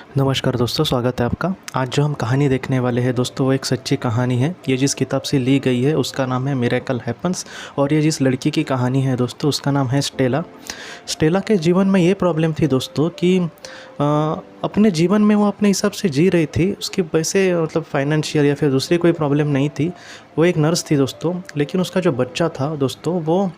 नमस्कार दोस्तों, स्वागत है आपका। आज जो हम कहानी देखने वाले हैं दोस्तों, वो एक सच्ची कहानी है। ये जिस किताब से ली गई है उसका नाम है मिरेकल हैपन्स। और ये जिस लड़की की कहानी है दोस्तों, उसका नाम है स्टेला। स्टेला के जीवन में ये प्रॉब्लम थी दोस्तों कि अपने जीवन में वो अपने हिसाब से जी रही थी। उसकी वैसे मतलब फाइनेंशियल या फिर दूसरी कोई प्रॉब्लम नहीं थी। वो एक नर्स थी दोस्तों, लेकिन उसका जो बच्चा था दोस्तों वो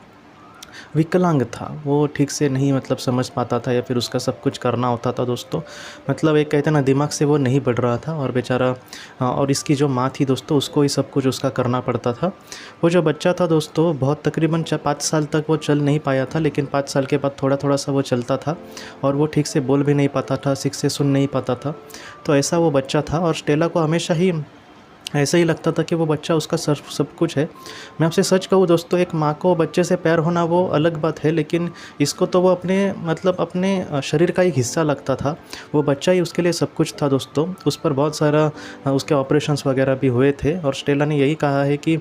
विकलांग था। वो ठीक से नहीं मतलब समझ पाता था या फिर उसका सब कुछ करना होता था दोस्तों। मतलब एक कहते हैं ना, दिमाग से वो नहीं बढ़ रहा था और बेचारा और इसकी जो माँ थी दोस्तों, उसको ही सब कुछ उसका करना पड़ता था। वो जो बच्चा था दोस्तों, बहुत तकरीबन 5 साल तक वो चल नहीं पाया था, लेकिन 5 साल के बाद थोड़ा थोड़ा सा वो चलता था और वो ठीक से बोल भी नहीं पाता था, ठीक से सुन नहीं पाता था। तो ऐसा वो बच्चा था और स्टेला को हमेशा ही ऐसा ही लगता था कि वो बच्चा उसका सब कुछ है। मैं आपसे सच कहूँ दोस्तों, एक माँ को बच्चे से प्यार होना वो अलग बात है, लेकिन इसको तो वो अपने मतलब अपने शरीर का एक हिस्सा लगता था। वो बच्चा ही उसके लिए सब कुछ था दोस्तों। उस पर बहुत सारा उसके ऑपरेशंस वगैरह भी हुए थे और स्टेला ने यही कहा है कि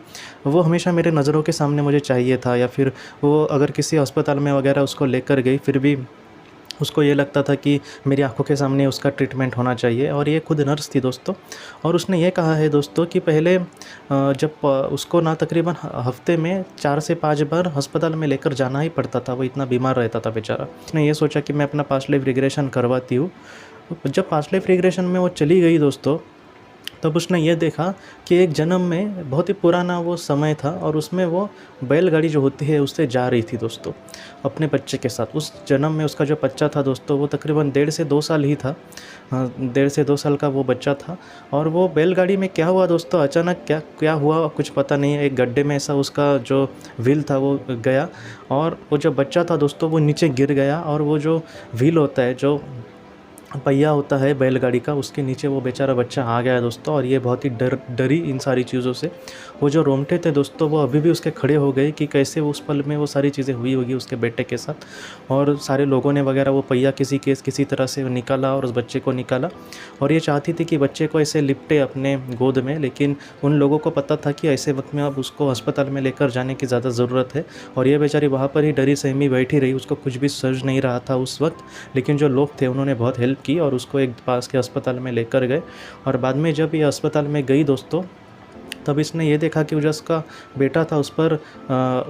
वो हमेशा मेरे नज़रों के सामने मुझे चाहिए था, या फिर वो अगर किसी अस्पताल में वगैरह उसको लेकर गई, फिर भी उसको ये लगता था कि मेरी आंखों के सामने उसका ट्रीटमेंट होना चाहिए। और ये खुद नर्स थी दोस्तों। और उसने ये कहा है दोस्तों कि पहले जब उसको ना तकरीबन हफ्ते में 4 से 5 बार अस्पताल में लेकर जाना ही पड़ता था। वो इतना बीमार रहता था बेचारा। उसने ये सोचा कि मैं अपना पास्ट लाइफ रिग्रेशन करवाती हूँ। जब पास्ट लाइफ रिग्रेशन में वो चली गई दोस्तों, तब उसने ये देखा कि एक जन्म में बहुत ही पुराना वो समय था और उसमें वो बैलगाड़ी जो होती है उससे जा रही थी दोस्तों, अपने बच्चे के साथ। उस जन्म में उसका जो बच्चा था दोस्तों, वो तकरीबन 1.5 से 2 साल ही था। 1.5 से 2 साल का वो बच्चा था। और वो बैलगाड़ी में क्या हुआ दोस्तों, अचानक क्या क्या हुआ कुछ पता नहीं है। एक गड्ढे में ऐसा उसका जो व्हील था वो गया और वो जो बच्चा था दोस्तों वो नीचे गिर गया। और वो जो व्हील होता है, जो पहिया होता है बैलगाड़ी का, उसके नीचे वो बेचारा बच्चा आ गया दोस्तों। और ये बहुत ही डरी इन सारी चीज़ों से। वो जो रोंगटे थे दोस्तों, वो अभी भी उसके खड़े हो गए कि कैसे उस पल में वो सारी चीज़ें हुई होगी उसके बेटे के साथ। और सारे लोगों ने वगैरह वो पहिया किसी तरह से निकाला और उस बच्चे को निकाला। और ये चाहती थी कि बच्चे को ऐसे लिपटे अपने गोद में, लेकिन उन लोगों को पता था कि ऐसे वक्त में अब उसको अस्पताल में लेकर जाने की ज़्यादा ज़रूरत है। और ये बेचारी वहाँ पर ही डरी सहमी बैठी रही। उसको कुछ भी सूझ नहीं रहा था उस वक्त, लेकिन जो लोग थे उन्होंने बहुत हेल्प की और उसको एक पास के अस्पताल में लेकर गए। और बाद में जब ये अस्पताल में गई दोस्तों, तब इसने ये देखा कि जो उसका बेटा था उस पर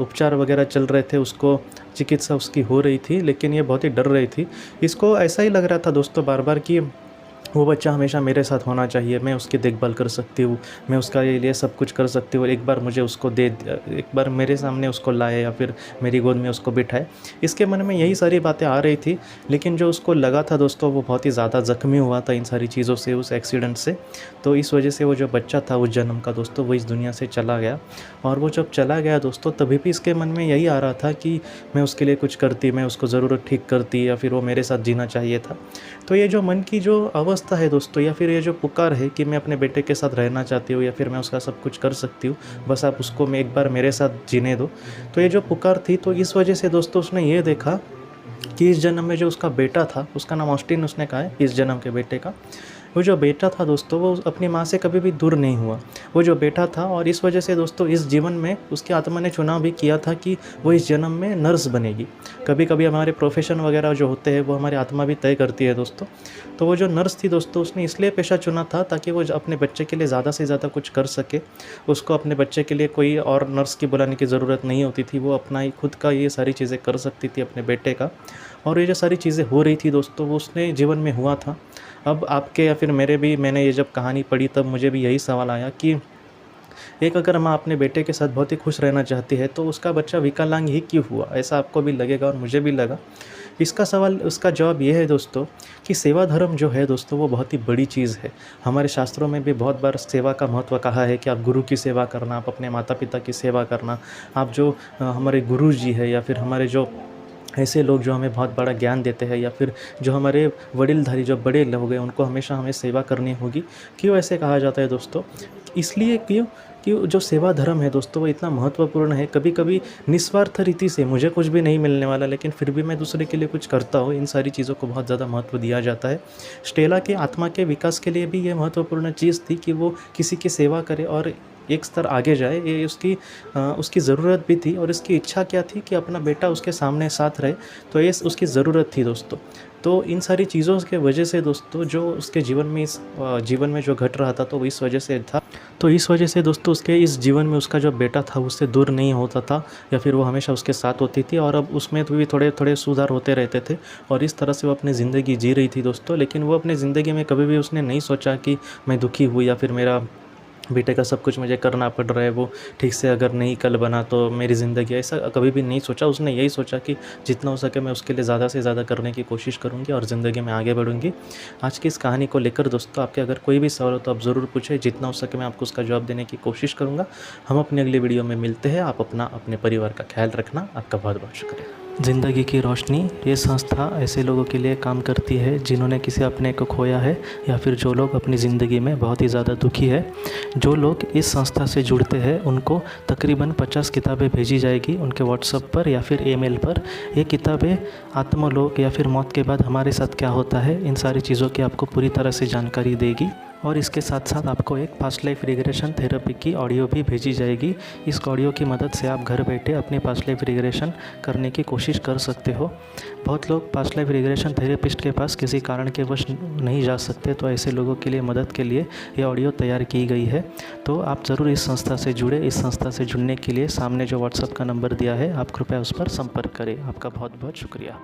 उपचार वगैरह चल रहे थे, उसको चिकित्सा उसकी हो रही थी, लेकिन ये बहुत ही डर रही थी। इसको ऐसा ही लग रहा था दोस्तों बार बार कि वो बच्चा हमेशा मेरे साथ होना चाहिए, मैं उसकी देखभाल कर सकती हूँ, मैं उसका ये लिए सब कुछ कर सकती हूँ। एक बार मुझे उसको एक बार मेरे सामने उसको लाए या फिर मेरी गोद में उसको बिठाए। इसके मन में यही सारी बातें आ रही थी। लेकिन जो उसको लगा था दोस्तों, वो बहुत ही ज़्यादा ज़ख्मी हुआ था इन सारी चीज़ों से, उस एक्सीडेंट से। तो इस वजह से वो जो बच्चा था उस जन्म का दोस्तों, वो इस दुनिया से चला गया। और वो जब चला गया दोस्तों, तभी भी इसके मन में यही आ रहा था कि मैं उसके लिए कुछ करती, मैं उसको ज़रूर ठीक करती, या फिर वो मेरे साथ जीना चाहिए था। तो ये जो मन की जो अवस्था है दोस्तों, या फिर ये जो पुकार है कि मैं अपने बेटे के साथ रहना चाहती हूँ या फिर मैं उसका सब कुछ कर सकती हूँ, बस आप उसको मैं एक बार मेरे साथ जीने दो। तो ये जो पुकार थी, तो इस वजह से दोस्तों उसने ये देखा कि इस जन्म में जो उसका बेटा था, उसका नाम ऑस्टिन उसने कहा है, इस जन्म के बेटे का, वो जो बेटा था दोस्तों, वो अपनी माँ से कभी भी दूर नहीं हुआ। वो जो बेटा था, और इस वजह से दोस्तों इस जीवन में उसकी आत्मा ने चुनाव भी किया था कि वो इस जन्म में नर्स बनेगी। कभी कभी हमारे प्रोफेशन वगैरह जो होते हैं वो हमारी आत्मा भी तय करती है दोस्तों। तो वो जो नर्स थी दोस्तों, उसने इसलिए पेशा चुना था ताकि वो अपने बच्चे के लिए ज़्यादा से ज़्यादा कुछ कर सके। उसको अपने बच्चे के लिए कोई और नर्स की बुलाने की ज़रूरत नहीं होती थी। वो अपना ही खुद का ये सारी चीज़ें कर सकती थी अपने बेटे का। और ये जो सारी चीज़ें हो रही थी दोस्तों, वो उसने जीवन में हुआ था। अब आपके या फिर मेरे भी, मैंने ये जब कहानी पढ़ी तब मुझे भी यही सवाल आया कि एक अगर माँ अपने बेटे के साथ बहुत ही खुश रहना चाहती है, तो उसका बच्चा विकलांग ही क्यों हुआ? ऐसा आपको भी लगेगा और मुझे भी लगा। उसका जवाब ये है दोस्तों कि सेवा धर्म जो है दोस्तों, वो बहुत ही बड़ी चीज़ है। हमारे शास्त्रों में भी बहुत बार सेवा का महत्व कहा है कि आप गुरु की सेवा करना, आप अपने माता पिता की सेवा करना, आप जो हमारे गुरु जी है या फिर हमारे जो ऐसे लोग जो हमें बहुत बड़ा ज्ञान देते हैं, या फिर जो हमारे वडीलधारी जो बड़े लोग हैं, उनको हमेशा हमें सेवा करनी होगी। क्यों ऐसे कहा जाता है दोस्तों? इसलिए क्यों कि जो सेवा धर्म है दोस्तों, वो इतना महत्वपूर्ण है। कभी कभी निस्वार्थ रीति से मुझे कुछ भी नहीं मिलने वाला, लेकिन फिर भी मैं दूसरे के लिए कुछ करता हूँ, इन सारी चीज़ों को बहुत ज़्यादा महत्व दिया जाता है। स्टेला के आत्मा के विकास के लिए भी ये महत्वपूर्ण चीज़ थी कि वो किसी की सेवा करे और एक स्तर आगे जाए। ये उसकी ज़रूरत भी थी और इसकी इच्छा क्या थी कि अपना बेटा उसके सामने साथ रहे। तो ये उसकी ज़रूरत थी दोस्तों। तो इन सारी चीज़ों के वजह से दोस्तों जो उसके जीवन में इस जीवन में जो घट रहा था तो वो इस वजह से था। तो इस वजह से दोस्तों उसके इस जीवन में उसका जो बेटा था उससे दूर नहीं होता था, या फिर वो हमेशा उसके साथ होती थी, और अब उसमें तो भी थोड़े थोड़े सुधार होते रहते थे और इस तरह से वो अपनी ज़िंदगी जी रही थी दोस्तों। लेकिन वो अपनी ज़िंदगी में कभी भी उसने नहीं सोचा कि मैं दुखी हूँ या फिर मेरा बेटे का सब कुछ मुझे करना पड़ रहा है, वो ठीक से अगर नहीं कल बना तो मेरी ज़िंदगी, ऐसा कभी भी नहीं सोचा। उसने यही सोचा कि जितना हो सके मैं उसके लिए ज़्यादा से ज़्यादा करने की कोशिश करूँगी और ज़िंदगी में आगे बढ़ूँगी। आज की इस कहानी को लेकर दोस्तों आपके अगर कोई भी सवाल हो तो आप ज़रूर पूछें, जितना हो सके मैं आपको उसका जवाब देने की कोशिश करूँगा। हम अपनी अगली वीडियो में मिलते हैं। आप अपना अपने परिवार का ख्याल रखना। आपका बहुत बहुत शुक्रिया। ज़िंदगी की रोशनी ये संस्था ऐसे लोगों के लिए काम करती है जिन्होंने किसी अपने को खोया है या फिर जो लोग अपनी ज़िंदगी में बहुत ही ज़्यादा दुखी है। जो लोग इस संस्था से जुड़ते हैं उनको तकरीबन 50 किताबें भेजी जाएगी उनके व्हाट्सएप पर या फिर ईमेल पर। ये किताबें आत्मलोक या फिर मौत के बाद हमारे साथ क्या होता है, इन सारी चीज़ों की आपको पूरी तरह से जानकारी देगी। और इसके साथ साथ आपको एक पास्ट लाइफ रिग्रेशन थेरेपी की ऑडियो भी भेजी जाएगी। इस ऑडियो की मदद से आप घर बैठे अपनी पास्ट लाइफ रिग्रेशन करने की कोशिश कर सकते हो। बहुत लोग पास्ट लाइफ रिग्रेशन थेरेपिस्ट के पास किसी कारण के वश नहीं जा सकते, तो ऐसे लोगों के लिए मदद के लिए ये ऑडियो तैयार की गई है। तो आप ज़रूर इस संस्था से जुड़े। इस संस्था से जुड़ने के लिए सामने जो व्हाट्सएप का नंबर दिया है आप कृपया उस पर संपर्क करें। आपका बहुत बहुत शुक्रिया।